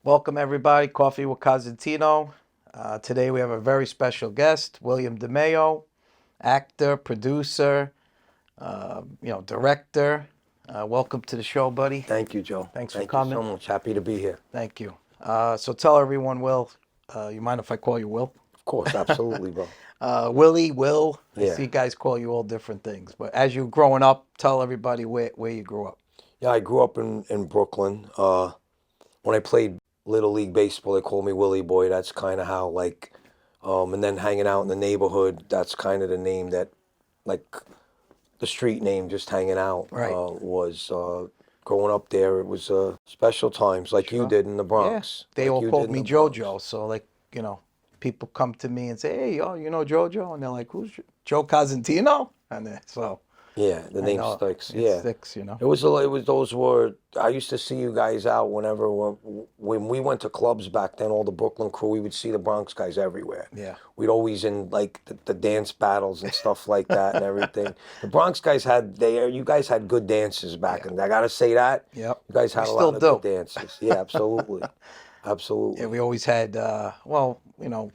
Welcome everybody, Coffee with Cosentino. Today we have a very special guest, William DeMeo, actor, producer, director. Welcome to the show, buddy. Thank you, Joe. Thanks for Thank coming. you so much. Happy to be here. Thank you. So tell everyone, Will, you mind if I call you Will? Of course, absolutely, bro. Willie, Will, I Yeah. see guys call you all different things. But as you're growing up, tell everybody where you grew up. Yeah, I grew up in Brooklyn. When I played Little League Baseball, they called me Willie Boy. That's kind of how, and then hanging out in the neighborhood, that's kind of the name that, like, the street name, just hanging out, Right. was growing up there. It was special times, like you did in the Bronx. They like all you called did in me the Bronx. JoJo. So, people come to me and say, hey, you know JoJo? And they're like, who's Joe Cosentino? And so Yeah, the I name know sticks. it Yeah. sticks, It was those were. I used to see you guys out when we went to clubs back then. All the Brooklyn crew, we would see the Bronx guys everywhere. Yeah. We'd always in like the dance battles and stuff like that and everything. The Bronx guys you guys had good dances back, and I gotta say that. Yep. You guys had We a still lot of do. good dances. Yeah, absolutely, absolutely. Yeah, we always had,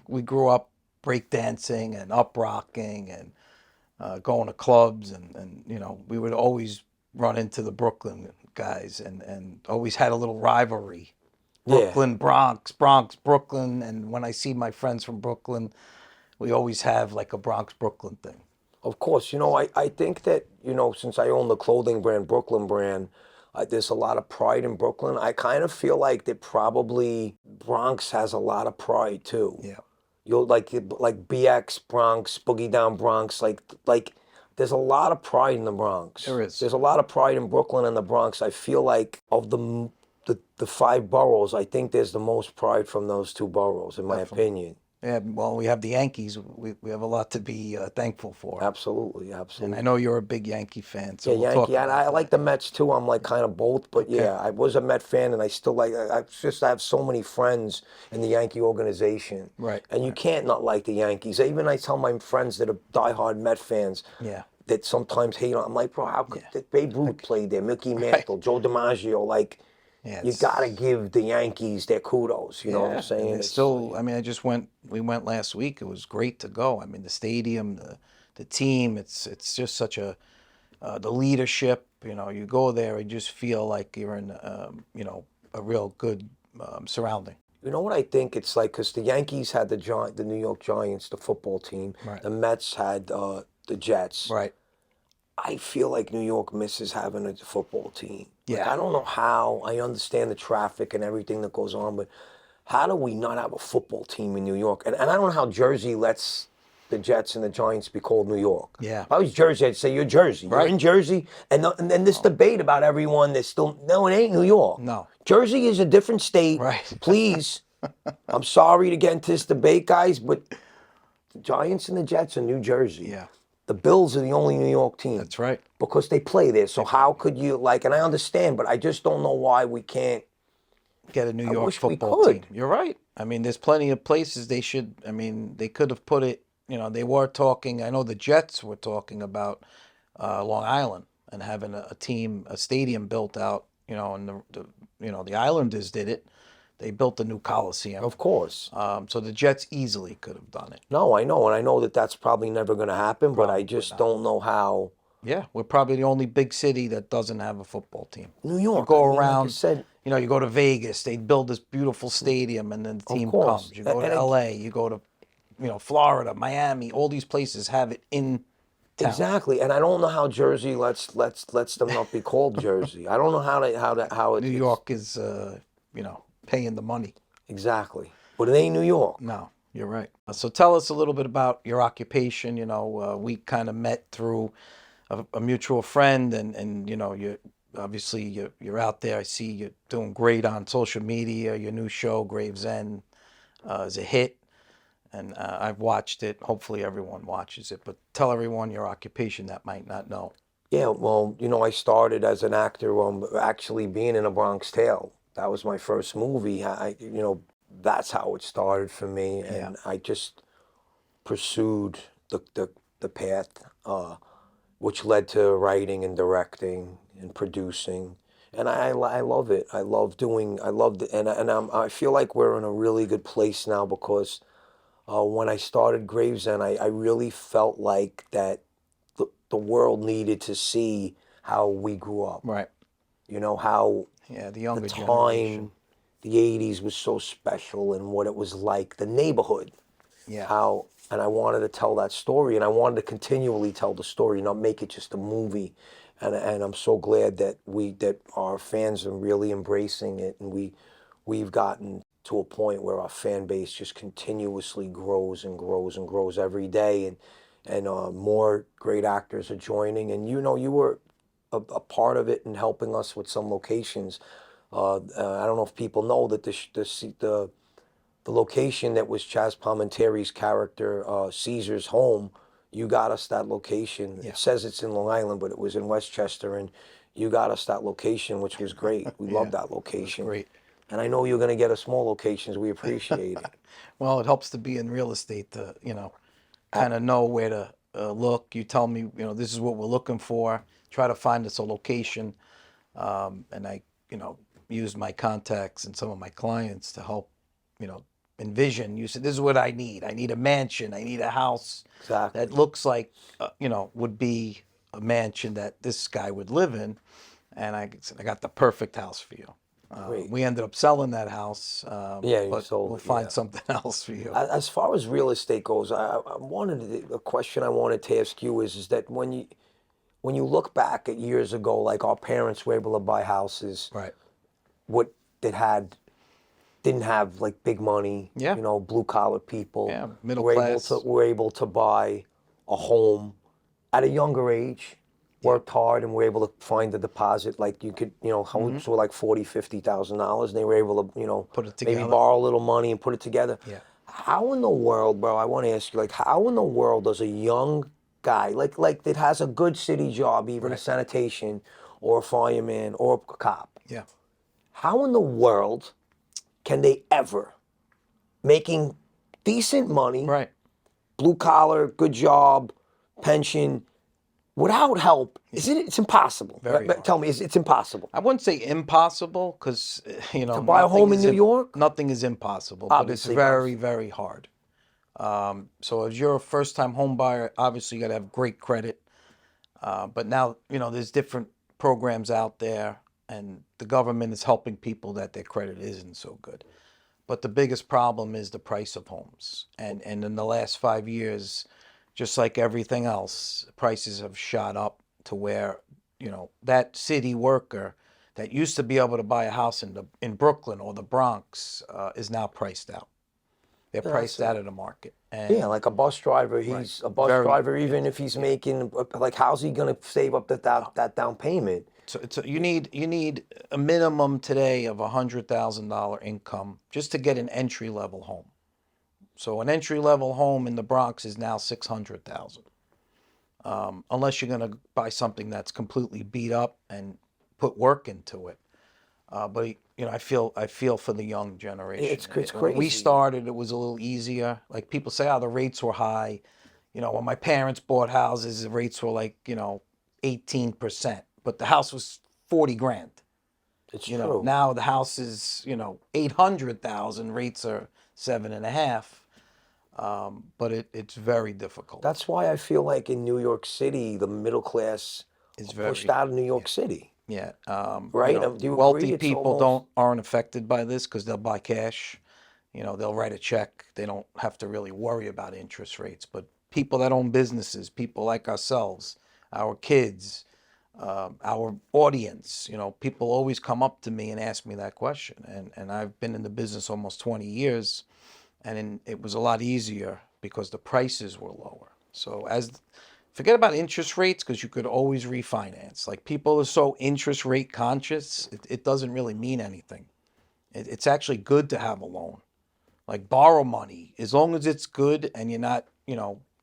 we grew up breakdancing and up rocking and going to clubs. And we would always run into the Brooklyn guys and always had a little rivalry. Brooklyn, Bronx, Bronx, Brooklyn. And when I see my friends from Brooklyn, we always have like a Bronx, Brooklyn thing. Of course, I think that, since I own the clothing brand, Brooklyn brand, there's a lot of pride in Brooklyn. I kind of feel like that probably Bronx has a lot of pride too. Yeah. You'll like BX Bronx, Boogie Down Bronx, like there's a lot of pride in the Bronx. There is. There's a lot of pride in Brooklyn and the Bronx. I feel like of the five boroughs, I think there's the most pride from those two boroughs, in my opinion. Yeah, well, we have the Yankees. We have a lot to be thankful for. Absolutely, And absolutely. I know you're a big Yankee fan, so Yeah, we'll talk Yankee. about I that. like the Mets too. I'm like kind of both, but yeah, I was a Met fan, and I still like. I have so many friends in the Yankee organization, Right, And you can't not like the Yankees. Even I tell my friends that are diehard Met fans, Yeah. that sometimes hate on. I'm like, bro, how could Babe Ruth played there? Mickey Mantle, Joe DiMaggio, like. Yeah, You gotta give the Yankees their kudos. You know what I'm saying? And it's still, I mean, we went last week. It was great to go. I mean, the stadium, the team, it's just such the leadership, you go there and just feel like you're in, a real good surrounding. You know what I think? It's like, because the Yankees had the New York Giants, the football team. Right. The Mets had the Jets. Right. I feel like New York misses having a football team. Like, Yeah. I don't know how. I understand the traffic and everything that goes on, but how do we not have a football team in New York? And I don't know how Jersey lets the Jets and the Giants be called New York. Yeah. If I was Jersey, I'd say you're Jersey. You're in Jersey. And then this debate about everyone that's still, no, it ain't New York. No. Jersey is a different state. Right. Please. I'm sorry to get into this debate, guys, but the Giants and the Jets are New Jersey. Yeah. The Bills are the only New York team. That's right. Because they play there. So how could you, and I understand, but I just don't know why we can't get a New York wish we football could. team. You're right. I mean, there's plenty of places they could have put it, they were talking, I know the Jets were talking about Long Island and having a team, a stadium built out, and the Islanders did it. They built a new Coliseum. Of course. So the Jets easily could have done it. No, I know. And I know that that's probably never going to happen, but I just don't know how. Yeah, we're probably the only big city that doesn't have a football team. New York. You go like around, I said, you go to Vegas, they build this beautiful stadium and then the team course. comes. You go to LA, you go to, Florida, Miami, all these places have it in town. Exactly. And I don't know how Jersey lets them not be called Jersey. I don't know how it New York is, paying the money. Exactly. But it ain't New York. No, you're right. So tell us a little bit about your occupation. We kind of met through a mutual friend, and you obviously you're out there. I see you're doing great on social media. Your new show, Gravesend, is a hit, and I've watched it. Hopefully everyone watches it. But tell everyone your occupation that might not know. Yeah, well, I started as an actor, actually being in A Bronx Tale. That was my first movie. That's how it started for me, Yeah, and I just pursued the path, which led to writing and directing and producing. And I love it. I loved it. I feel like we're in a really good place now because when I started Gravesend, I really felt like that the world needed to see how we grew up. right. How Yeah, the the younger generation. time, the 80s was so special and what it was like, the neighborhood, Yeah, how, and I wanted to tell that story and I wanted to continually tell the story, not make it just a movie. And I'm so glad that our fans are really embracing it, and we've gotten to a point where our fan base just continuously grows and grows and grows every day, and more great actors are joining. And you were a part of it in helping us with some locations. I don't know if people know that the location that was Chaz Palminteri's character, Caesar's home, you got us that location. yeah, It says it's in Long Island, but it was in Westchester, and you got us that location, which was great. We yeah. loved that It was location. great. And I know you're going to get us more locations. We appreciate it. Well, it helps to be in real estate to, Uh, kind of know where to look. You tell me, this is what we're looking for. Try to find us a location, and I, use my contacts and some of my clients to help, you know, envision. You said, this is what I need. I need a mansion. I need a house that exactly. looks like, would be a mansion that this guy would live in. And I said, I got the perfect house for you. Great. We ended up selling that house, Yeah, you but sold we'll it. find Yeah. something else for you. As far as real estate goes, a question I wanted to ask you is that when you look back at years ago, like our parents were able to buy houses, Right. what that had didn't have like big money, Yeah. blue collar people Yeah. Middle were able to class. were able to buy a home at a younger age, Yeah. worked hard and were able to find the deposit. Like you could, Hmm. homes were like $40,000, $50,000. They were able to, Put it maybe together. borrow a little money and put it together. Yeah. How in the world, bro? I want to ask you, like, how in the world does a young guy like that has a good city job, even a Right. sanitation or a fireman or a cop, Yeah. how in the world can they ever making decent money, Right. blue collar, good job, pension, without help? Yeah. Is it? It's impossible. Very Tell hard. me, it's impossible I wouldn't say impossible because to buy a home in New York? nothing is impossible, but it's Obviously, but very very hard. So as you're a first time home buyer, obviously you got to have great credit. But now there's different programs out there, and the government is helping people that their credit isn't so good. But the biggest problem is the price of homes. And in the last 5 years, just like everything else, prices have shot up to where, that city worker that used to be able to buy a house in Brooklyn or the Bronx is now priced out. They're that's priced out of the market. yeah, And like a bus driver. right, He's a bus very driver, even if he's yeah. making like, how's he gonna save up that down payment? So you need a minimum today of $100,000 income just to get an entry level home. So an entry level home in the Bronx is now 600,000. Unless you're going to buy something that's completely beat up and put work into it. But I feel for the young generation. It's When we crazy. started, it was a little easier. Like people say, oh, the rates were high. When my parents bought houses, the rates were like 18%, but the house was 40 grand. It's true. Now the house is 800,000. Rates are 7.5. But it's very difficult. That's why I feel like in New York City, the middle class It's are pushed very out of New yeah. York City, Yeah. right? Do you Wealthy agree? It's people almost aren't affected by this because they'll buy cash. They'll write a check. They don't have to really worry about interest rates. But people that own businesses, people like ourselves, our kids, our audience, people always come up to me and ask me that question. And I've been in the business almost 20 years, and it was a lot easier because the prices were lower. So forget about interest rates because you could always refinance. Like people are so interest rate conscious, it doesn't really mean anything. It's actually good to have a loan. Like borrow money as long as it's good and you're not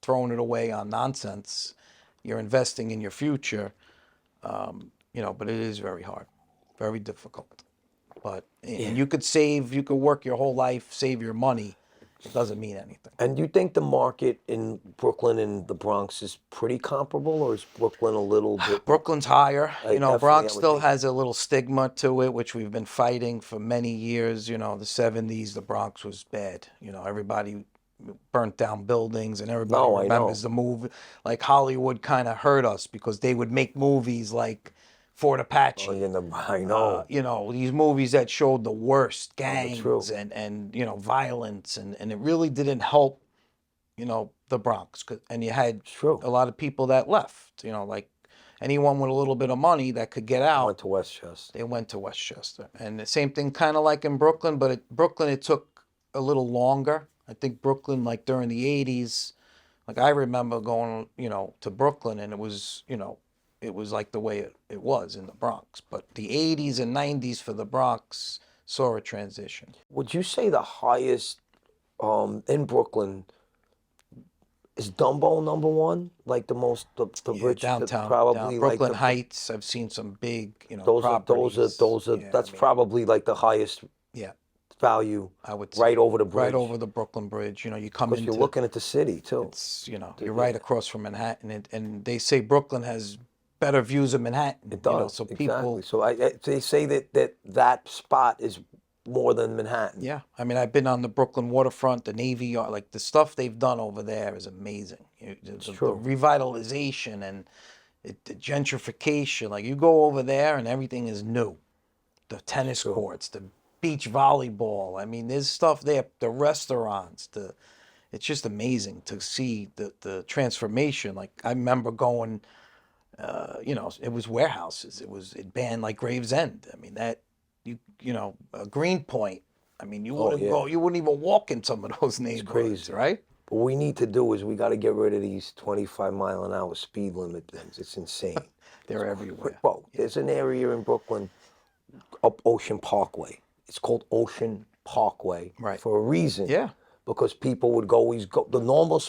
throwing it away on nonsense. You're investing in your future. But it is very hard, very difficult. But Yeah. and you could work your whole life, save your money. It doesn't mean anything. And you think the market in Brooklyn and the Bronx is pretty comparable, or is Brooklyn a little bit? Brooklyn's higher. Definitely, I Bronx would still think. has a little stigma to it, which we've been fighting for many years. The 70s, the Bronx was bad. Everybody burnt down buildings and everybody No, I remembers know. the movie. Like Hollywood kind of hurt us because they would make movies like Fort Oh, Apache. I know. These movies that showed the worst No, but gangs true. and violence and it really didn't help the Bronx. And you had It's true. a lot of people that left, like anyone with a little bit of money that could get I out, went to Westchester. they went to Westchester. And the same thing kind of like in Brooklyn, but Brooklyn, it took a little longer. I think Brooklyn, like during the 80s, like I remember going, to Brooklyn and it was like the way it was in the Bronx. But the 80s and 90s for the Bronx saw a transition. Would you say the highest in Brooklyn is Dumbo number one? Like the most, the Yeah, rich, the downtown, down probably like Brooklyn the Heights. I've seen some big, those properties. are Yeah, I that's mean, probably like the highest yeah, value I would right say over the right bridge. over the Brooklyn Bridge. You come Because you're into looking at the city too. you're right Yeah, across from Manhattan, and they say Brooklyn has better views of Manhattan. it does So exactly. people, So they say that spot is more than Manhattan. yeah. I mean, I've been on the Brooklyn waterfront, the Navy Yard, like the stuff they've done over there is amazing. It's The true. revitalization and the gentrification. Like you go over there and everything is new. The It's tennis true. courts, the beach volleyball. I mean, there's stuff there. The restaurants, it's just amazing to see the transformation. Like I remember going, it was warehouses. It banned like Gravesend. I mean that Greenpoint. I mean Oh yeah, you wouldn't even walk in some of those it's neighborhoods, crazy. right? What we need to do is we got to get rid of these 25-mile-an-hour speed limit things. It's insane. It's They're everywhere. bro. Yeah, There's an area in Brooklyn up Ocean Parkway. It's called Ocean Parkway right. for a reason, Yeah. because people would always go. The normal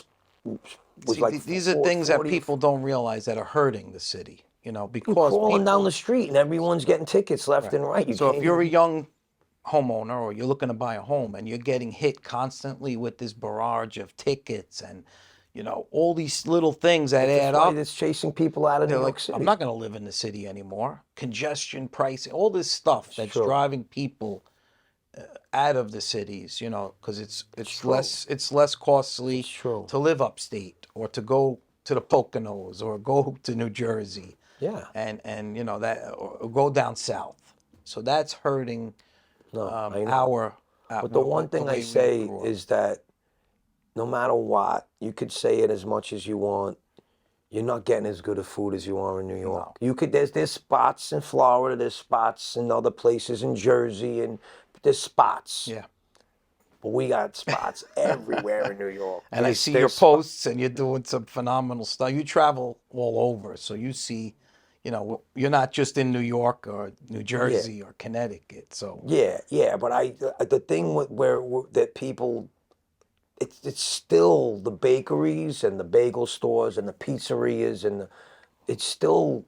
was See, like these are things that 40. people don't realize that are hurting the city. You're Because crawling down people. the street and everyone's getting tickets left Right. and right. You So can't if you're a even. young homeowner or you're looking to buy a home and you're getting hit constantly with this barrage of tickets and all these little things that That's add why up, it's chasing people out of New they're York like, I'm City. not going to live in the city anymore. Congestion, pricing, all this stuff It's that's true. driving people out of the cities, because It's it's true. less costly It's true. to live upstate or to go to the Poconos or go to New Jersey Yeah. and that or go down south. So that's hurting No, I know. our But the one the thing I way we say grew up. is that no matter what, you could say it as much as you want. You're not getting as good of food as you are in New York. No. You could there's spots in Florida, there's spots in other places in Jersey, and there's spots. Yeah. But we got spots everywhere in New York. And I see your There's posts and you're doing some phenomenal stuff. You travel all over, so you see, you're not just in New York or New yeah, Jersey or Connecticut. So yeah. But the thing where that people, it's still the bakeries and the bagel stores and the pizzerias it's still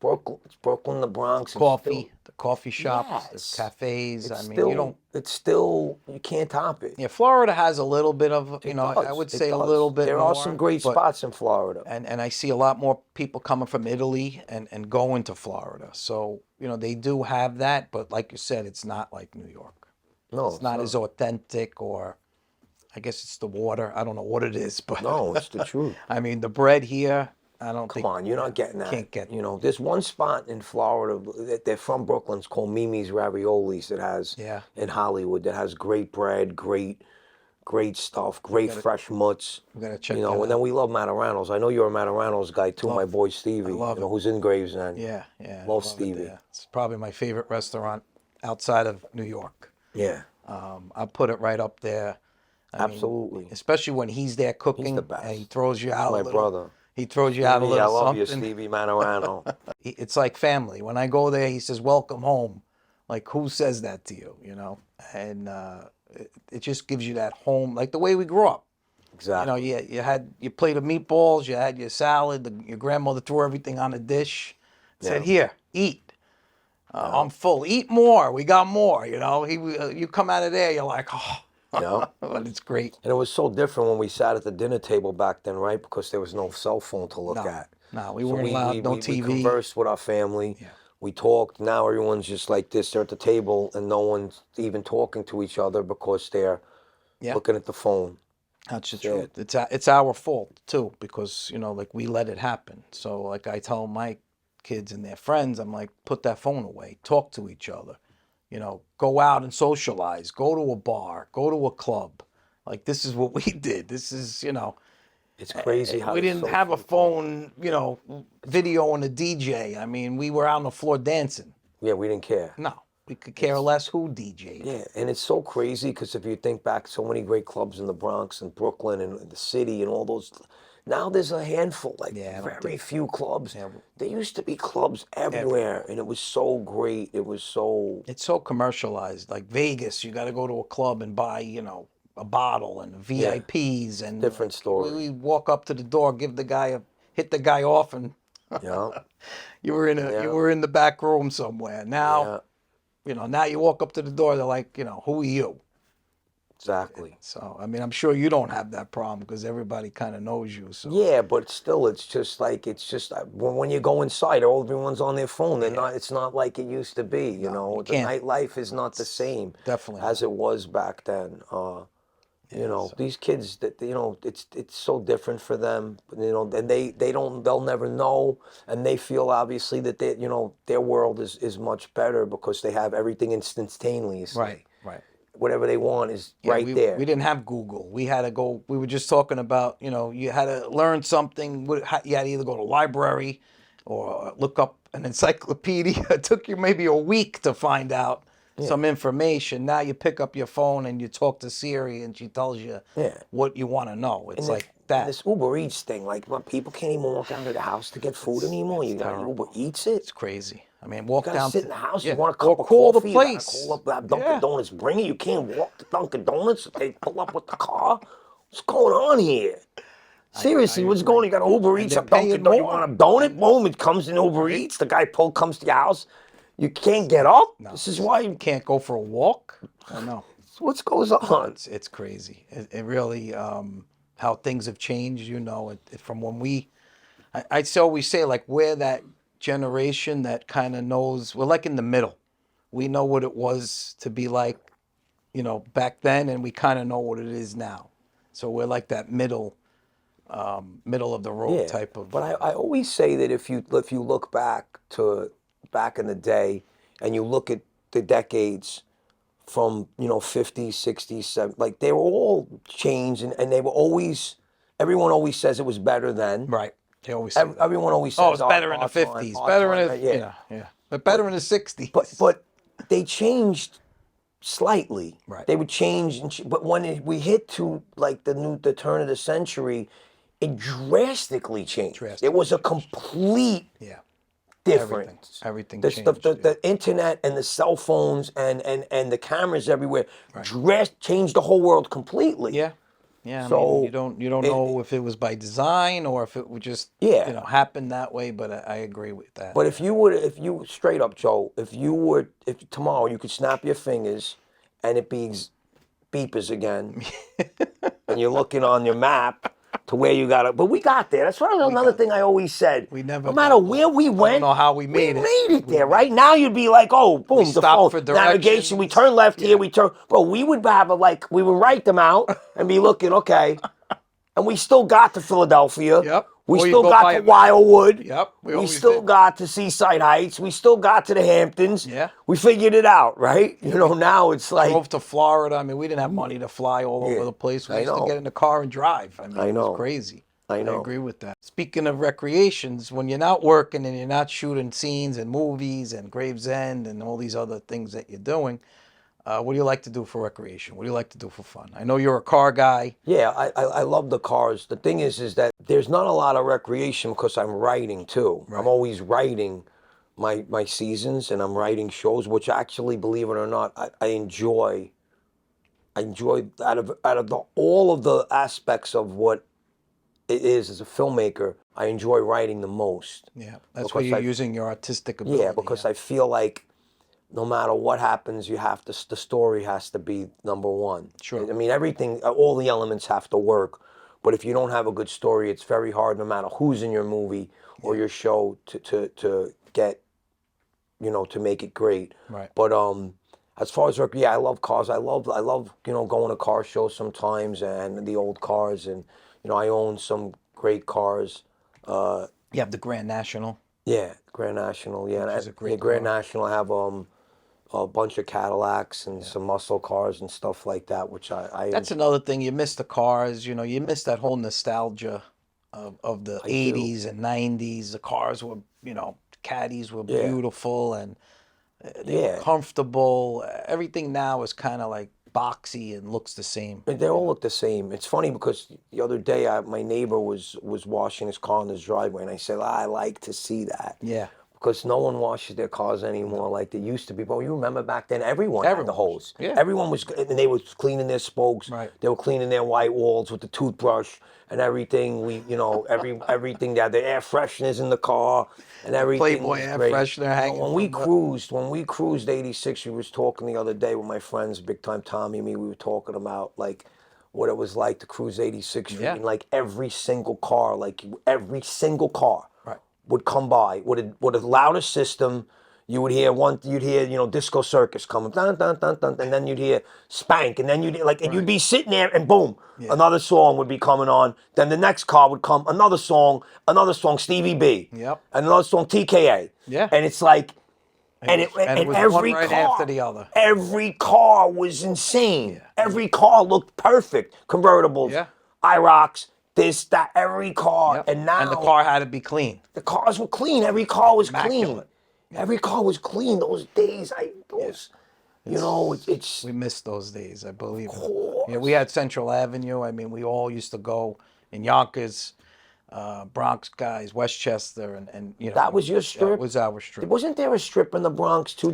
Brooklyn. It's Brooklyn, the Bronx, and still. the coffee shops, the Yes. cafes. It's I mean, you don't. still, you can't top it. Yeah, Florida has a little bit of, It I does. would It say a little does. bit There are some more, great but spots in Florida. and I see a lot more people coming from Italy and going to Florida. So, they do have that, but like you said, it's not like New York. No, It's it's not not. as authentic, or I guess it's the water. I don't know what it is, but No, it's the truth. I mean, the bread here, I don't Come think, on, you're not getting that. can't get. There's one spot in Florida that they're from Brooklyn. It's called Mimi's Raviolis. That has Yeah. in Hollywood. That has great bread, great stuff, great gotta- fresh mutts. We got to check that And then out. we love Mataranos. I know you're a Mataranos guy too. My Love, boy Stevie, love it. who's in Gravesend. Yeah, yeah, I Love love it Stevie. there. It's probably my favorite restaurant outside of New York. Yeah, I'll put it right up there. I mean, absolutely. especially when he's there cooking He's the best. and he throws you That's out a my little. brother. He throws you out a Stevie, I little love you, something. Stevie Matarano. It's like family. When I go there, he says, "Welcome home." Like who says that to you? And it just gives you that home, like the way we grew up. Exactly. You had your plate of meatballs, you had your salad, your grandmother threw everything on a dish, Said, Yeah. "Here, eat. Yeah. I'm full. Eat more. We got more." You come out of there, you're like, oh, Yeah. but it's great. And it was so different when we sat at the dinner table back then, right? Because there was no cell phone to look No, at. no, we So weren't we we allowed. No we, we TV. conversed with our family. Yeah, We talked. Now everyone's just like this. They're at the table and no one's even talking to each other because they're yeah. looking at the phone. That's the Sad. truth. It's our fault too because like we let it happen. So like I tell my kids and their friends, I'm like, put that phone away. Talk to each other. Go out and socialize. Go to a bar. Go to a club. Like this is what we did. This is It's crazy how we the didn't cell have a phone talk. phone. Video and a DJ. I mean, we were out on the floor dancing. Yeah, we didn't care. No, we could care It's less who DJ'd. Yeah, and it's so crazy because if you think back, so many great clubs in the Bronx and Brooklyn and the city and all those. Now there's a handful, like Yeah, I don't very think. few clubs. Yeah, There used to be clubs everywhere, everywhere. and it was so great. It was so, It's so commercialized. Like Vegas, you got to go to a club and buy, a bottle and yeah, VIPs, and different like we, story. we walk up to the door, hit the guy off, and Yeah, you yeah, were in the back room somewhere. Now, yeah, now you walk up to the door, they're like, who are you? exactly. So I mean, I'm sure you don't have that problem because everybody kind of knows you. So Yeah, but still, it's just when you go inside, everyone's on their phone. They're yeah, not. It's not like it used to be. You no, you know, the can't. nightlife is not the It's same definitely as not. it was back then. Yeah. So These kids that it's so different for them. And they'll never know, and they feel obviously that their world is much better because they have everything right, instantaneously. right. Whatever they want is Yeah, right we there. didn't have Google. We had to go. We were just talking about, you had to learn something. You had to either go to library or look up an encyclopedia. It took you maybe a week to find out Yeah, some information. Now you pick up your phone and you talk to Siri and she tells you yeah. what you want to know. It's And the, like and that. this Uber Eats thing, like, what, people can't even walk out of the house to get food anymore. It's You got Uber terrible. Eats It's it. crazy. I mean, You walk gotta down sit to in the house. You yeah, want a or cup of call the coffee, you gotta call place. up that Dunkin' Yeah, Donuts. Bring it. You can't walk to Dunkin' Donuts. They pull up with the car. What's going on here? I Seriously, what's going on? agree. You got Uber And Eats they're up Dunkin' paying Donuts. You want more. a donut? And Boom, it comes in Uber right. Eats. The guy comes to your house. You can't get up. No, This is why. you can't go for a walk. I know. What goes No, on? it's crazy. It really how things have changed. From when I always say like we're that generation that kind of knows. We're like in the middle. We know what it was to be like, back then, and we kind of know what it is now. So we're like that middle of the road Yeah, type but of. I always say that if you look back in the day and you look at the decades from 50s, 60s, 70s, like they were all changed, and they were always, everyone always says it was better then. Right. They always say that. Everyone always Oh, says it's better in the our time, 50s. our Better in time, the yeah. yeah. But But better in the but 60s. but they changed slightly. Right. They would change, but when we hit to like the turn of the century, it drastically changed. It was Drastically a changed. complete Yeah. Everything. difference. Everything The, changed. Yeah. the internet and the cell phones and the cameras everywhere Right. changed the whole world completely. Yeah. Yeah. I mean, you So don't it know if it was by design or if it would just, yeah. happen that way, but I agree with that. But Yeah. if you straight up, Joe, if tomorrow you could snap your fingers and it beepers again, and you're looking on your map to where you got it. But we got there. That's We another got thing I always said. we No never matter got where we lost. I don't went, know how we we made it. made it We there. made Right it. now, you'd be like, oh, We boom, the stopped phone, for navigation. We directions. turn left here. Yeah. We turn. Bro, we would have we would write them out and be looking. Okay, and we still got to Philadelphia. Yep. We Or you still go got by to a map. Wildwood. Yep. We We always still did. got to Seaside Heights. We still got to the Hamptons. Yeah. We figured it out, right? Yeah, we Now it's like, drove to Florida. I mean, we didn't have money to fly all yeah, over the place. We I used to get know, in the car and drive. I mean, I it was know, crazy. I I know. agree with that. Speaking of recreations, when you're not working and you're not shooting scenes and movies and Gravesend and all these other things that you're doing, what do you like to do for recreation? What do you like to do for fun? I know you're a car guy. Yeah, I love the cars. The thing is that there's not a lot of recreation because I'm writing too. I'm Right. always writing my seasons, and I'm writing shows, which actually, believe it or not, I enjoy. I enjoy out of all of the aspects of what it is as a filmmaker, I enjoy writing the most. Yeah, that's where Because you're using your artistic yeah, ability. because Yeah, I feel like no matter what happens, you have to, the story has to be number one. sure. I mean, everything, all the elements have to work. But if you don't have a good story, it's very hard, no matter who's in your movie or Yeah, your show, to get, to make it great. right. But as far as yeah, I love cars. I love going to car shows sometimes and the old cars, and I own some great cars. Uh, You have the Grand National, yeah, Grand National. Yeah, which is a yeah, great Grand car. National. I have a bunch of Cadillacs and Yeah. some muscle cars and stuff like that, which That's another thing. You miss the cars, you miss that whole nostalgia of the I do. 80s and 90s. The cars were, caddies were Yeah, beautiful and they were yeah. comfortable. Everything now is kind of like boxy and looks the same. And they all look the same. It's funny because the other day my neighbor was washing his car in his driveway, and I said, I like to see that. Yeah. Because no one washes their cars anymore No. like they used to be. But you remember back then, everyone had the Everyone was. hose. Yeah. Everyone was, and they were cleaning their spokes. Right. They were cleaning their white walls with the toothbrush and everything. Everything that the air fresheners in the car and everything Playboy was air great. freshener hanging When we cruised 86, we was talking the other day with my friends, big time Tommy and me. We were talking about like what it was like to cruise 86th Street, Yeah. and like every single car, Right. would come by with a louder system. You'd hear, Disco Circus coming, dun, dun, dun, dun, and then you'd hear Spank, and then and you'd Right. be sitting there, and boom, Yeah. another song would be coming on. Then the next car would come, another song, Stevie B, Yep. and another song, TKA, Yeah. and it's like, And it and was one right after the other. every car was insane. Yeah. Every car looked perfect. Convertibles, Yeah. IROCs, this, that, every car. Yep. And And the now car had to be clean. the cars were clean. Every car was clean. Immaculate. Every car was clean. Those days, it's We missed those days, I believe. course. Yeah, we had Central Avenue. I mean, we all used to go in Yonkers, Bronx guys, Westchester, and That was your that strip? was our strip. Wasn't there a strip in the Bronx too? I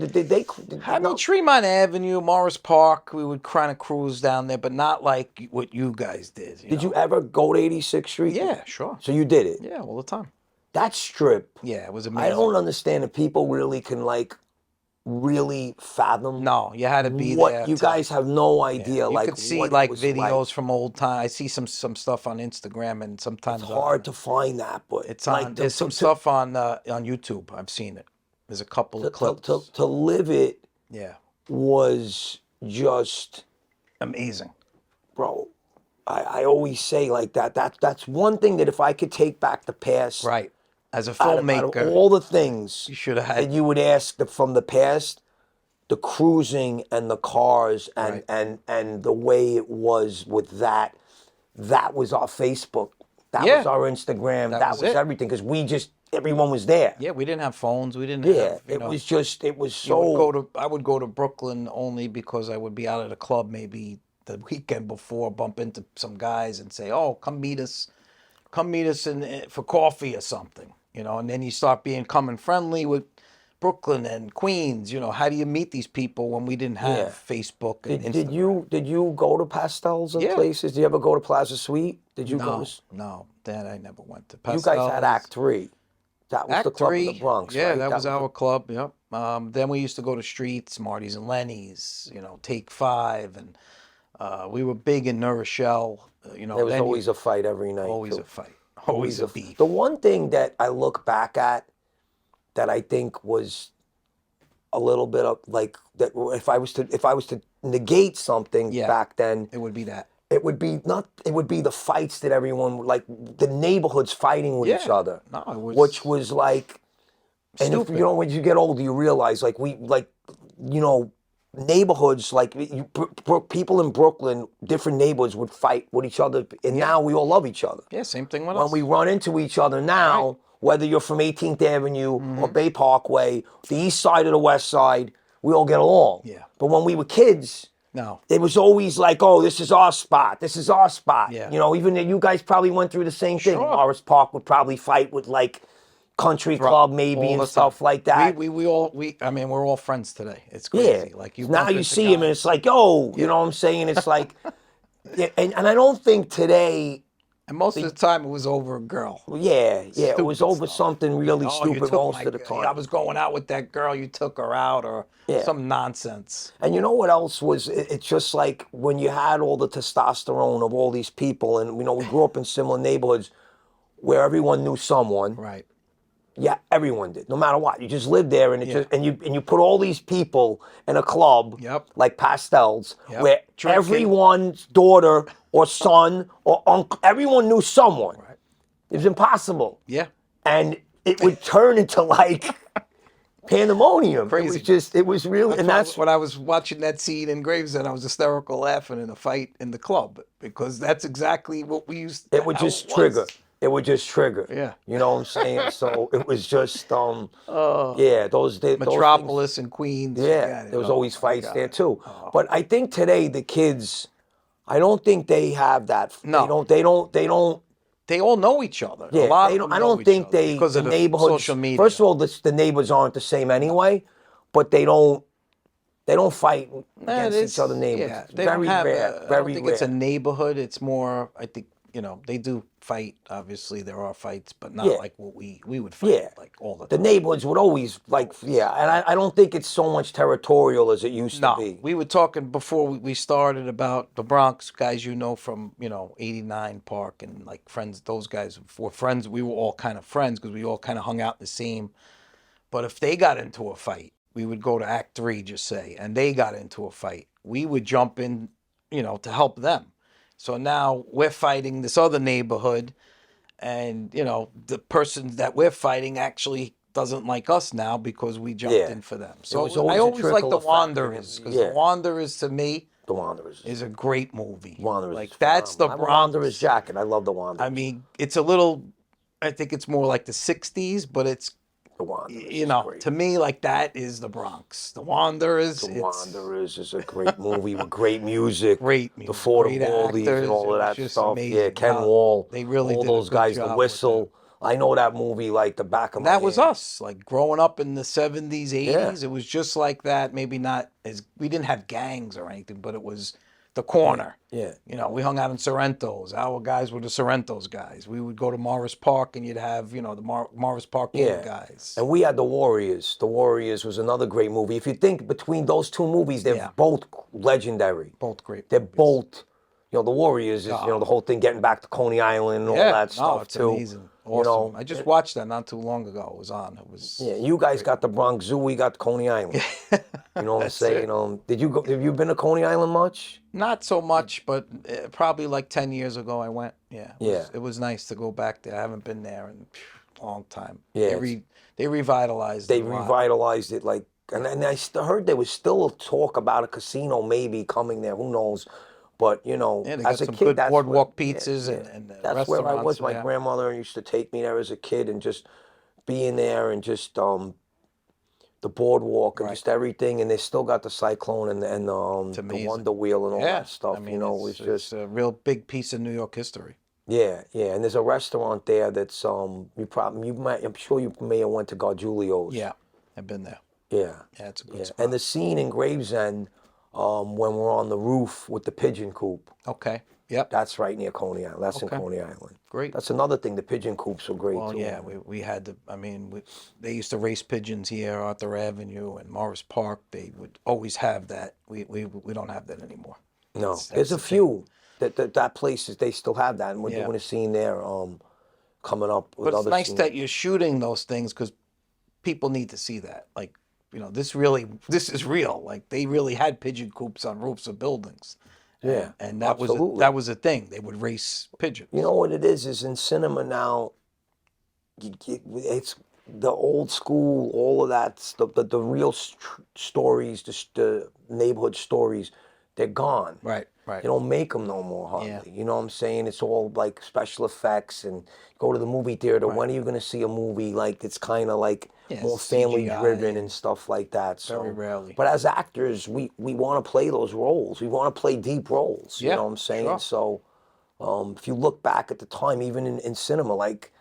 mean, No? Tremont Avenue, Morris Park, we would kind of cruise down there, but not like what you guys did. Did you ever go to 86th Street? Yeah, sure. So you did it. Yeah, all the time. That strip, Yeah, it was I amazing. don't understand if people really can really fathom No, you had to be what there. you guys have no Yeah, idea you could see what it like was videos from old time. I see some stuff on Instagram, and sometimes It's hard to find that, but it's on. There's some stuff on YouTube. I've seen it. There's a couple of clips. to live it Yeah, was just, amazing. bro. I always say like that's one thing that if I could take back the past, Right. As a out of filmmaker, all the things you should have that had. you would ask from the past, the cruising and the cars and Right. and the way it was with that was our Facebook, that Yeah. was our Instagram, That that was was it. everything, because everyone was there. Yeah, we didn't have phones. We didn't Yeah, have. it was just, it was You would so. go to. I would go to Brooklyn only because I would be out at a club maybe the weekend before, bump into some guys and say, "Oh, come meet us for coffee or something," And then you start becoming friendly with Brooklyn and Queens. How do you meet these people when we didn't have Yeah. Facebook and Did Instagram? did you go to pastels and Yeah. places? Did you ever go to Plaza Suite? Did you go No, to? no, that I never went to. You guys had Pastels. Act Three. That was the Act club in Three, the Bronx, yeah, right? that was our the- club. Yep. Then we used to go to Streets, Marty's and Lenny's. Take Five, and we were big in New Rochelle. There was then always a fight every night. always too. a fight, always a f- beef. The one thing that I look back at that I think was a little bit of like that, if I was to negate something Yeah. back then, It would be that. it would be not it would be the fights that everyone like, the neighborhoods fighting with each Yeah. other, No, it was which was like, and if, stupid. when you get older, you realize neighborhoods, like people in Brooklyn, different neighborhoods would fight with each other, and now we all love each other. Yeah, same thing with When us. we run into each other now, whether you're from 18th Avenue or Bay Parkway, the east side or the west side, we all get along. Yeah. But when we were kids, No. it was always like, oh, this is our spot. This is our spot. Yeah. Even you guys probably went through the same thing. Sure. Morris Park would probably fight with like Country Club maybe All and the stuff time. like that. I mean, we're all friends today. It's Yeah. crazy. Like you Now bump you into see him and guys. it's like, yo, you know what I'm saying? It's like, yeah, and I don't think today And most of the time it was over a girl. Yeah, yeah, it was Stupid over stuff. something Yeah. really Oh, you stupid took most my. of the I time. was going out with that girl. You took her out, or Yeah. some nonsense. And you know what else was? It's just like when you had all the testosterone of all these people, and we grew up in similar neighborhoods where everyone knew someone. Right. Yeah, everyone did, no matter what. You just lived there, and it Yeah. just and you put all these people in a club, Yep. like pastels, Yep. where Drinking. everyone's daughter or son or uncle, everyone knew someone. Right. It was impossible, Yeah. and it would turn into like pandemonium. Crazy. It was really, That's and why that's when I was watching that scene in Gravesend, I was hysterical laughing in a fight in the club because that's exactly what we used. it would How it just trigger. was. It would just trigger. Yeah. You know what I'm saying? So it was just, Oh, yeah, those things. Metropolis and Queens, Yeah, forget it. there was Oh always my fights there God. too. Oh But I think today the kids, I don't think they have that. They no, don't. They don't. They don't. they all know each other. A Yeah, lot they of don't. them I know don't each think other because the of the social neighborhoods. First media. of all, the neighbors aren't the same No, anyway, but they don't. They don't fight it against each other is. neighbors. Yeah, It's they don't very have rare. a. I don't Very think it's a rare. neighborhood. It's more. I think they do fight. Obviously, there are fights, but not Yeah, like what we would fight yeah. like all the The time. neighborhoods would always like, Always. yeah, and Yeah. I don't think it's so much territorial as it used to No, be. we were talking before we started about the Bronx guys, from, 89 Park and like friends, those guys were friends. We were all kind of friends because we all kind of hung out in the same. But if they got into a fight, we would go to Act Three, just say, and they got into a fight. We would jump in, to help them. So now we're fighting this other neighborhood, and the person that we're fighting actually doesn't like us now because we jumped Yeah, in for them. it was So I always a always like trickle The effect, Wanderers because The yeah, Wanderers to me the Wanderers. is a great movie. Wanderers is Like that's phenomenal. the I have a Wanderers Bronx. jacket. I love the I Wanderers. mean, it's a little. I think it's more like the '60s, but it's The Wanderers is great. to me like that is the Bronx. The Wanderers. The It's Wanderers is a great movie with great music. great The music, Fort of great Baldies and actors. all It of was that just stuff. Yeah, amazing Ken how Wall, they really all did a those good guys. The job with that. Whistle. I know that movie like the back of And my that was hand. us, like growing up in the '70s, Yeah, '80s. It was just like that. Maybe not as we didn't have gangs or anything, but it was the yeah, corner. yeah, We hung out in Sorrento's. Our guys were the Sorrento's guys. We would go to Morris Park, and you'd have the Morris Park gang yeah. guys. And we had The Warriors. The Warriors was another great movie. If you think between those two movies, they're Yeah, both legendary. both great They're movies. both, The Warriors is, Oh, the whole thing getting back to Coney Island and all yeah, that no, stuff it's too. amazing, You awesome. know, I just watched that not too long ago. It was on. It yeah, was you guys great. got the Bronx Zoo, we got Coney Island. You know what I'm That's saying? it. Did you go? Have you been to Coney Island much? Not so much, but probably like 10 years ago I went. Yeah, it Yeah, was it was nice to go back there. I haven't been there in a long time. yeah. They revitalized it They a lot. revitalized it like, and I heard there was still talk about a casino maybe coming there. Who knows? But Yeah, they as got a some kid, good that's where, boardwalk yeah, pizzas yeah, and that's where I restaurants was. My there. grandmother used to take me there as a kid and just being there and just the boardwalk and Right. just everything. And they still got the Cyclone and It's the amazing. Wonder Wheel and all Yeah, that I stuff. mean It's it's just. a real big piece of New York history. Yeah, yeah, and there's a restaurant there that's you might I'm sure you may have went to Gargiulio's. Yeah, I've been there. Yeah, Yeah, it's a good yeah, and spot. the scene in Gravesend, when we're on the roof with the pigeon coop, Okay. Yep. that's right near Coney Island. That's in Okay. Coney Island. Great. That's another thing. The pigeon coops are great Well, too. yeah, we had to. I mean, they used to race pigeons here, Arthur Avenue and Morris Park. They would always have that. We don't have that anymore. No, That's there's a the thing. few that places they still have that, and we're Yeah, doing a scene there, coming up with but it's other nice scenes. that you're shooting those things because people need to see that. Like, this is real. Like they really had pigeon coops on roofs of buildings, Yeah, and absolutely. that was a thing. They would race You pigeons. know what it is in cinema now. It's the old school, all of that stuff, the real stories, the neighborhood stories, they're gone. Right, right. They don't make them no more Yeah, hardly. You know what I'm saying? It's all like special effects and go to the movie theater. right. When are you going to see a movie like it's kind of like Yeah, more family CGI driven and and stuff like that? very So, rarely. but as actors, we want to play those roles. We want to play deep roles. You Yeah, know what I'm saying? sure. So, if you look back at the time, even in cinema, like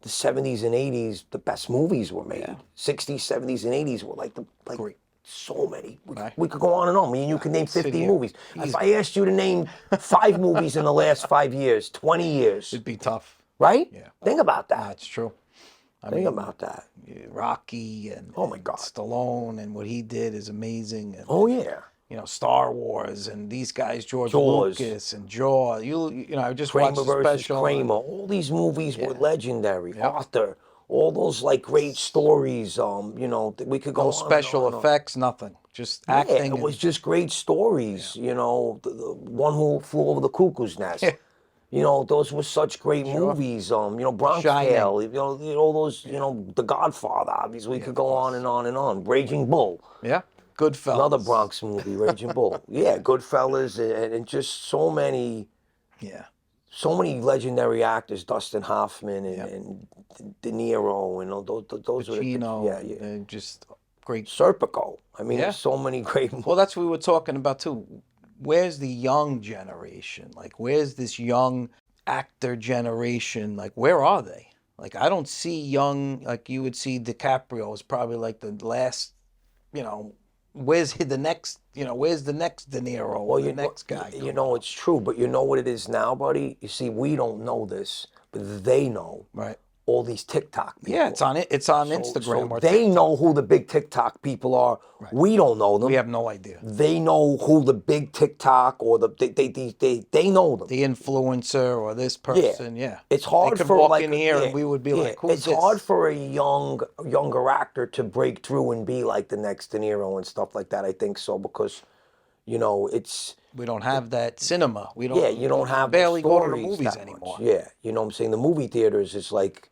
the 70s and 80s, the best movies were made. Yeah. 60s, 70s, and 80s were like Great. so many. Right. We could go on and on. Me and you could name Sit 50 here. movies. If Easy. I asked you to name 5 movies in the last 5 years, 20 years, It'd be tough. right? Yeah. Think about No, that. it's true. I Think mean, about that. Rocky and, Oh my and God. Stallone and what he did is amazing. Oh yeah. Star Wars and these guys, George Jaws. Lucas and Jaw. I just watched Kramer the versus special. Kramer. All these movies were Yeah. legendary. Yep. Arthur. All those like great stories. We could No go on and special on. effects, nothing. Just Yeah, acting it was and just great stories. The one who flew over the cuckoo's nest. Those were such great sure. movies. Bronx Shining. Tale. All those. The Godfather. Obviously, we Yeah, could of go on course. and on and on. Raging Bull. Yeah. Another Goodfellas. Bronx movie, Raging Bull. Yeah, Goodfellas, and just Yeah. so many legendary actors, Dustin Hoffman and, Yeah. and De Niro, and all those were Pacino yeah, yeah. and just great. Serpico. I mean, Yeah. there's so many great Well, that's what we were talking about too. Where's the young generation? Like, where's this young actor generation? Like, where are they? Like, I don't see young, like you would see DiCaprio is probably like the last, you know, where's the next De Niro Well, or the next guy coming up? it's true, but you know what it is now, buddy? You see, we don't know this, but they know. Right. All these TikTok Yeah, people. it's on So Instagram or they TikTok. know who the big TikTok people are. Right. We don't know We them. have no idea. They know who the big TikTok or they know them. The influencer or this Yeah. person, yeah. It's They hard could for walk like in here yeah, and we would be yeah. like, who's It's hard this? for a younger actor to break through and be like the next De Niro and stuff like that. I think so because it's We don't have that cinema. We yeah, don't you don't we have the barely go to the stories movies that much. anymore. Yeah, you know what I'm saying? The movie theaters is like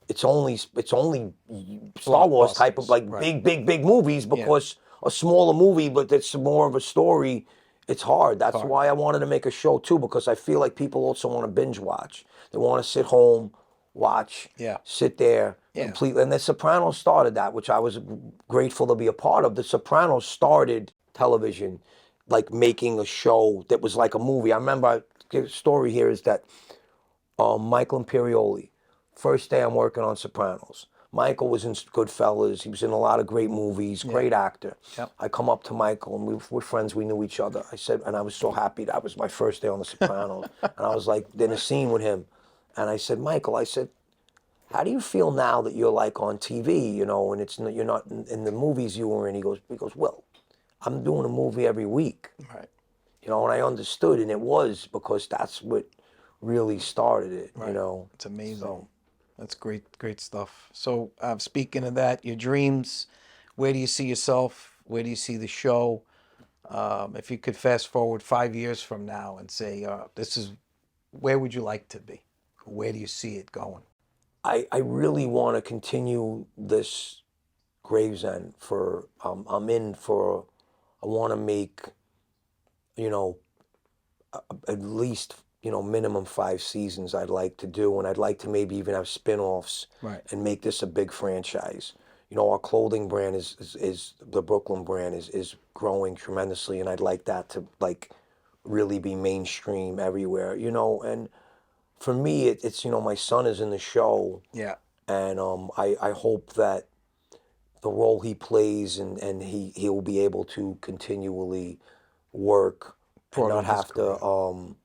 it's only Star Wars type of Blockbusters. like Right. big movies Yeah. because a smaller movie, but it's more of a story. It's hard. That's Hard. why I wanted to make a show too because I feel like people also want to binge watch. They want to sit home, watch, Yeah. sit there, Yeah. completely. And The Sopranos started that, which I was grateful to be a part of. The Sopranos started television, like making a show that was like a movie. I remember the story here is that Michael Imperioli. First day I'm working on Sopranos. Michael was in Goodfellas. He was in a lot of great movies. Great actor. Yep. I come up to Michael and we're friends. We knew each other. I said, and I was so happy. That was my first day on The Sopranos. And I was like in a scene with him. And I said, Michael, I said, how do you feel now that you're like on TV, and you're not in the movies you were in? He goes, well, I'm doing a movie every week. Right. And I understood, and it was because that's what really started it, Right. It's amazing. So, That's great stuff. So, speaking of that, your dreams, where do you see yourself? Where do you see the show? If you could fast forward 5 years from now and say, where would you like to be? Where do you see it going? I really want to continue this Gravesend I want to make, at least, minimum 5 seasons I'd like to do. And I'd like to maybe even have spin-offs Right. and make this a big franchise. Our clothing brand is the Brooklyn brand is growing tremendously. And I'd like that to like really be mainstream everywhere, and for me, it's my son is in the show, Yeah. and I hope that the role he plays and he'll be able to continually work and Further not his have career. to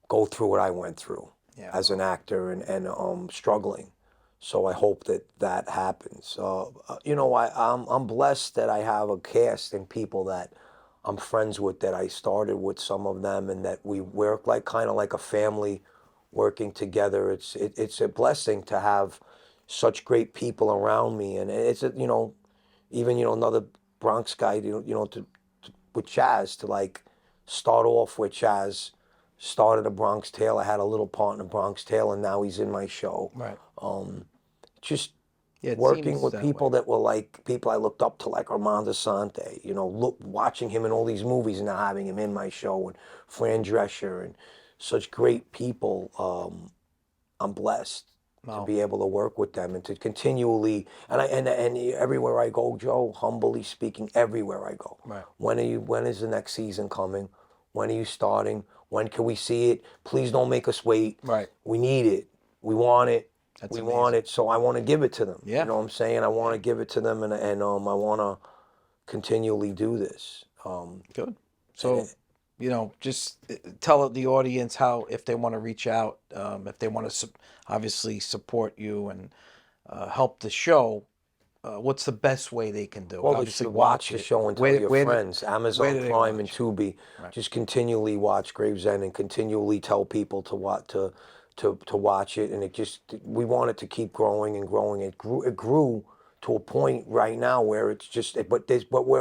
go through what I went through Yeah. as an actor and struggling. So I hope that happens. I'm blessed that I have a cast and people that I'm friends with that I started with some of them and that we work like kind of like a family working together. It's a blessing to have such great people around me, and even another Bronx guy, with Chaz to like start off with Chaz. Started a Bronx Tale. I had a little part in a Bronx Tale, and now he's in my show. Right. Just Yeah, it working seems with that people way. that were like people I looked up to, like Armando Sante. Watching him in all these movies and now having him in my show, and Fran Drescher, and such great people. I'm blessed to Wow. be able to work with them and to continually and everywhere I go, Joe, humbly speaking, everywhere I go. Right. When is the next season coming? When are you starting? When can we see it? Please don't make us wait. Right. We need it. We want it. That's We amazing. want it. So I want to give it to them. Yeah. You know what I'm saying? I want to give it to them and I want to continually do this. Good. And So, just tell the audience how, if they want to reach out, if they want to obviously support you and help the show, what's the best way they can do it? well, they Obviously, should watch watch the it. show and tell your friends. Where Amazon do they Prime and watch? Tubi. Right. Just continually watch Gravesend and continually tell people to watch it. And we want it to keep growing and growing. It grew to a point right now where it's just, but we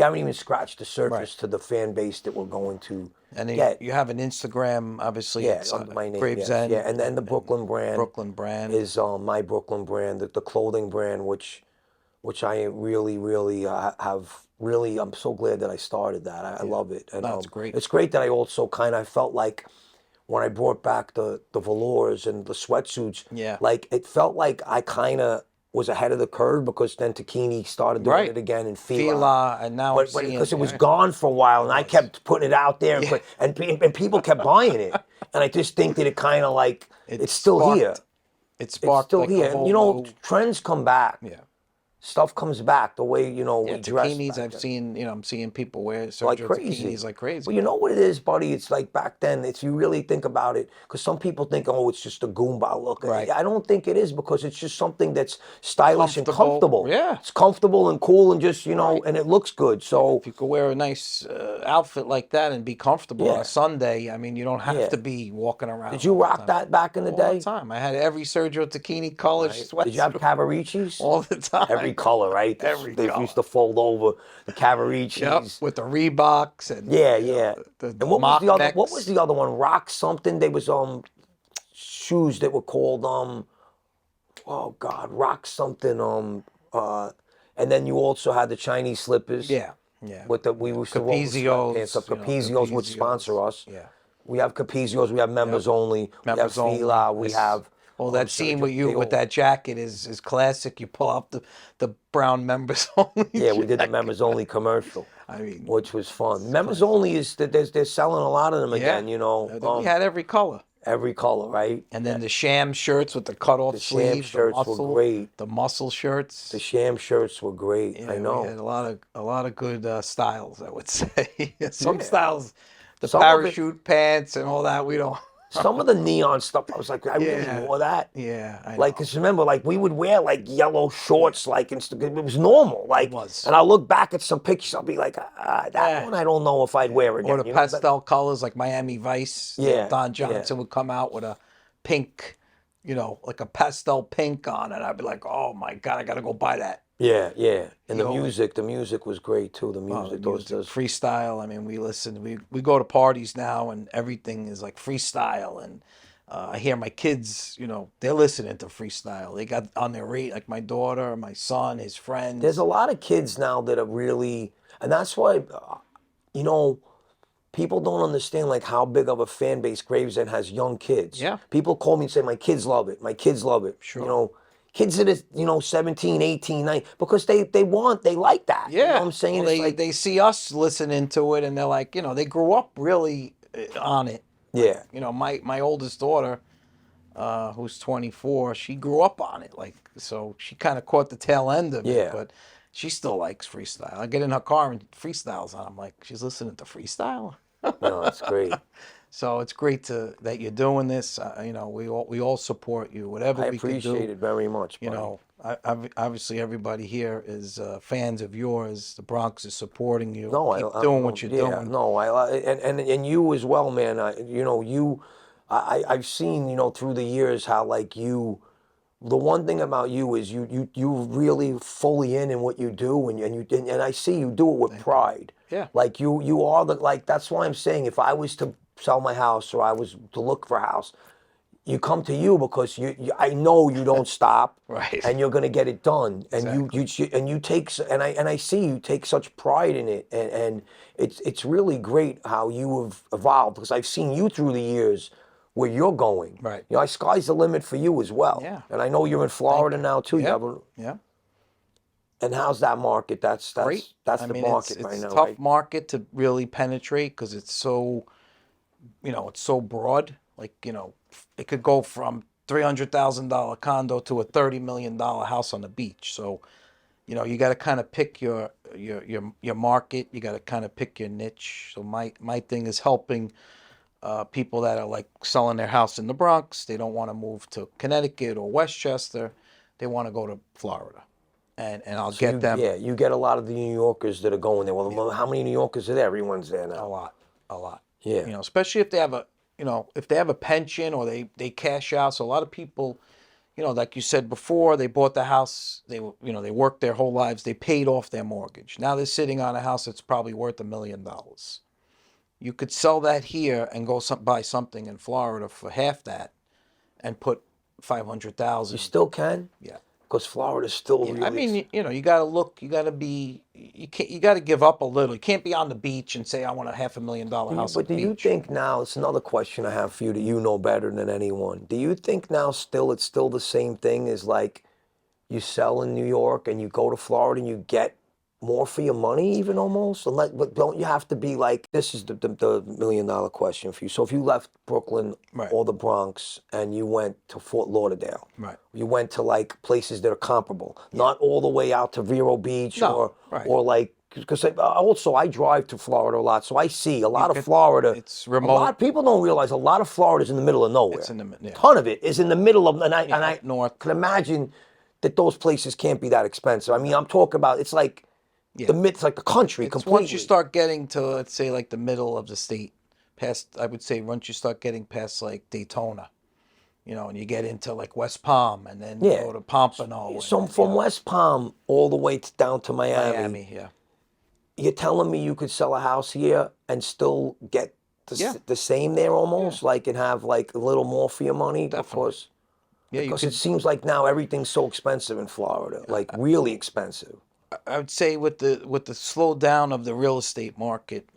haven't even scratched the Right. surface to the fan base that we're going to And then get. you have an Instagram, obviously. Yeah, It's under my name, yes. Yeah, Gravesend and the Brooklyn brand Brooklyn brand. is my Brooklyn brand, the clothing brand, which I really, really have really. I'm so glad that I started that. I Yeah. love it, and No, it's great. it's great that I also kind of felt like when I brought back the velours and the sweatsuits, Yeah. like it felt like I kind of was ahead of the curve because then Takini started doing Right. it again and Fila. Fila, and now I'm But seeing because it was yeah, gone for a while, it and I was. kept putting it out there, Yeah. and people kept buying it, and I just think that it kind of like It it's still here. sparked it It's sparked still like a here, and whole new trends come back. yeah. Stuff comes back the way Yeah, we dressed takinis back I've then, seen, I'm seeing people wear like Sergio crazy. takinis like But crazy. you know what it is, buddy? It's like back then. If you really think about it, because some people think, oh, it's just a Goomba look. Right. I don't think it is because it's just something that's stylish and Comfortable. comfortable. Yeah. It's comfortable and cool and just Right. and it looks good. So If you could wear a nice outfit like that and be comfortable on a yeah, Sunday, I mean, you don't have yeah. to be walking Did around you all the rock time. that back in the All the day? time. I had every Sergio Tacchini color Right. Did you have sweatsuit Cavaricis? all the Every time. color, right? Every They color. used to fold over the Yep, Cavaricis. with the Reeboks and Yeah, yeah. the And what was the mock other? What was necks. the other one? Rock something. There was shoes that were called oh God, rock something uh and then you also had the Chinese slippers Yeah, yeah, with the we yeah. used to roll the sweatpants up. Capizios, Capizios would sponsor Capizios. us. Yeah, We have Capizios, we have yep. members only, we have Members only. Fila, we have Well, that scene Sergio. with you with that jacket is classic. You pull up the brown members only Yeah, we did the jacket. members only commercial, I mean, which was fun. it's Members classic. only is that they're selling a lot of them Yeah, again, we had every color. every color, right? And then the sham shirts with the cut off The sham sleeves, shirts were great. the muscle The shirts. sham shirts were great. I Yeah, we know. had a lot of good styles, I would say. Some Yeah. styles, the Some of it, parachute pants and all that, we don't. some of the neon stuff, I was like, I really Yeah, wore that. yeah, I Like, know. 'cause remember, like we would wear like yellow shorts, like it was normal. It Like, was. and I'll look back at some pictures, I'll be like, that Yeah. one I don't know if I'd wear Or again. the You know that? pastel colors like Miami Vice. Yeah, Don yeah, Johnson would come out with a pink, like a pastel pink on it. I'd be like, oh my God, I gotta go buy that. yeah, yeah. And He always, the music was great too. The the music, music, freestyle. I mean, we listen, we go to parties now and everything is like freestyle. And I hear my kids, they're listening to freestyle. They got on their rate, like my daughter, my son, his there's friends. a lot of kids now that are really, and that's why, you know, people don't understand like how big of a fan base Gravesend has young kids. Yeah, People call me and say, my kids love it. My kids love it. sure. Kids that is, 17, 18, 19, because they like that. You know what Yeah. I'm saying? Well, It's they like, they see us listening to it, and they're like, they grew up really on it. Like, yeah, my oldest daughter, who's 24, she grew up on it. Like, so she kind of caught the tail end of it, yeah. but she still likes freestyle. I get in her car and freestyles on. I'm like, she's listening to freestyle. No, it's great. So it's great that you're doing this. We all support you. Whatever I we can do. appreciate it very much, You buddy. know, obviously everybody here is fans of yours. The Bronx is supporting you. No, Keep doing no, what you're yeah, doing. no, and you as well, man. I've seen, through the years how like the one thing about you is you really fully in what you do, and I see you do it with pride. Yeah. Like you are like that's why I'm saying if I was to sell my house or I was to look for a house, you come to you because I know you don't stop, Right. and you're gonna get it done, and Exactly. you take and I see you take such pride in it, and it's really great how you have evolved because I've seen you through the years where you're going. Right. Sky's the limit for you as well. Yeah. And I know you're in Florida now too. Yeah. Yeah. And how's that market? That's Great. that's I the mean, market it's right a now, tough right? market to really penetrate because it's so, it's so broad. Like, it could go from $300,000 condo to a $30 million house on the beach. So, you got to kind of pick your market. You got to kind of pick your niche. So my thing is helping people that are like selling their house in the Bronx. They don't want to move to Connecticut or Westchester. They want to go to Florida, and I'll So get them you get a lot of the New Yorkers that are going there. Well, how many New Yorkers are there? Everyone's there a now. lot, a lot. Yeah. Especially if they have if they have a pension or they cash out. So a lot of people, like you said before, they bought the house. They worked their whole lives. They paid off their mortgage. Now they're sitting on a house that's probably worth $1 million. You could sell that here and go buy something in Florida for half that and put You 500,000. still can? Yeah. Because Florida's still Yeah, I really. mean, you got to look, you got to be, you got to give up a little. You can't be on the beach and say, I want a $500,000 house at But the do you beach. think now, it's another question I have for you that you know better than anyone. Do you think now it's still the same thing as like you sell in New York and you go to Florida and you get more for your money even almost? But don't you have to be like, this is the $1 million question for you. So if you left Brooklyn Right, or the Bronx and you went to Fort Lauderdale, right. you went to like places that are comparable, Yeah. not all the way out to Vero Beach No, right. or like, because also I drive to Florida a lot, so I see a You lot of get, Florida. it's A lot remote. of people don't realize a lot of Florida is in the middle of It's nowhere. in the, yeah, Ton of it is in the middle of, and yeah, I up north. can imagine that those places can't be that expensive. I mean, I'm talking about it's like Yeah. it's like the country It's once you completely. start getting to, let's say, like the middle of the state, past, I would say, once you start getting past like Daytona, and you get into like West Palm, and then you Yeah. go to Pompano, and So then, from West Palm all the way down to Miami, Miami. Yeah. you're telling me you could sell a house here and still get Yeah. the same there Yeah. almost, like and have like a little more for your money Definitely. Yeah. You because it could. seems like now everything's so expensive in Florida, like really expensive. I would say with the slowdown of the real estate market,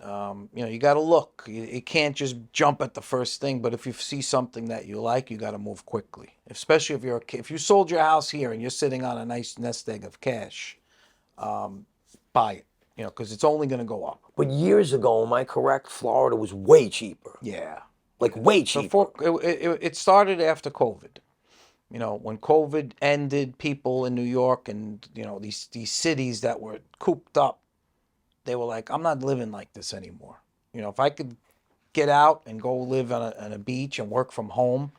you got to look. You can't just jump at the first thing. But if you see something that you like, you got to move quickly. Especially if you sold your house here and you're sitting on a nice nest egg of cash, buy it. Because it's only going to go up. But years ago, am I correct? Florida was way cheaper, Yeah. like way cheaper. Before it started after COVID. When COVID ended, people in New York and these cities that were cooped up, they were like, I'm not living like this anymore. If I could get out and go live on a beach and work from home,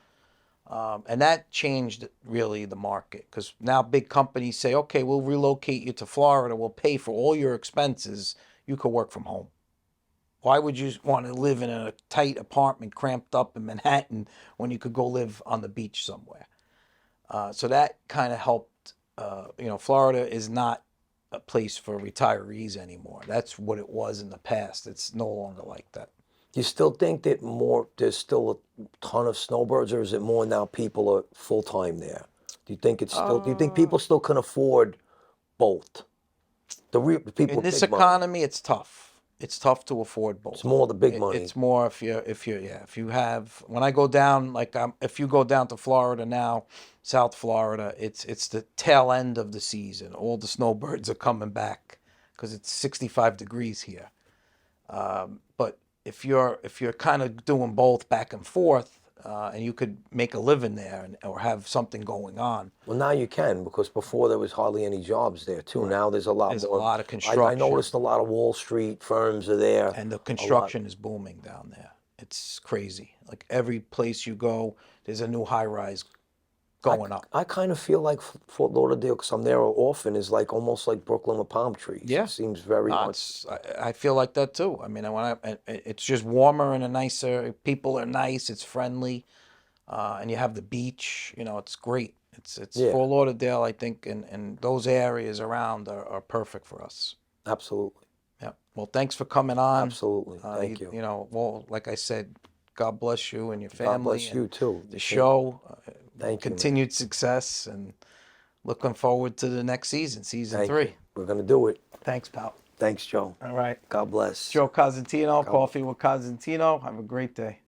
and that changed really the market because now big companies say, okay, we'll relocate you to Florida, we'll pay for all your expenses, you could work from home. Why would you want to live in a tight apartment cramped up in Manhattan when you could go live on the beach somewhere? So that kind of helped. Florida is not a place for retirees anymore. That's what it was in the past. It's no longer like that. Do you still think that there's still a ton of snowbirds, or is it more now people are full time there? Do you think people still can afford both? The people In with this big money. economy, it's tough. It's tough to afford It's both. more the big money. It's more if you have when I go down if you go down to Florida now, South Florida, it's the tail end of the season. All the snowbirds are coming back because it's 65 degrees here. But if you're kind of doing both back and forth, and you could make a living there or have something going on, Well, now you can because before there was hardly any jobs there too. right? Now there's a lot There's a more. lot of I construction, noticed a lot of Wall Street firms are there. and the A lot. construction is booming down there. It's crazy. Like every place you go, there's a new high rise going up. I kind of feel like Fort Lauderdale, because I'm there often, is like almost like Brooklyn with palm trees. It Yeah. seems very No, much. I feel like that too. I mean, it's just warmer and a nicer. People are nice. It's friendly, and you have the beach. It's great. It's Yeah, Fort Lauderdale, I think, and those areas around are perfect for us. absolutely. Yeah. Well, thanks for coming on. Absolutely. Thank you. Well, like I said, God bless you and your God family bless and you too. the show. Thank you, man. Continued success and looking forward to the next season, season Thank you. 3. We're going to do it. Thanks, pal. Thanks, Joe. All right. God bless. Joe Cosentino, God Coffee with Cosentino. Have a great day.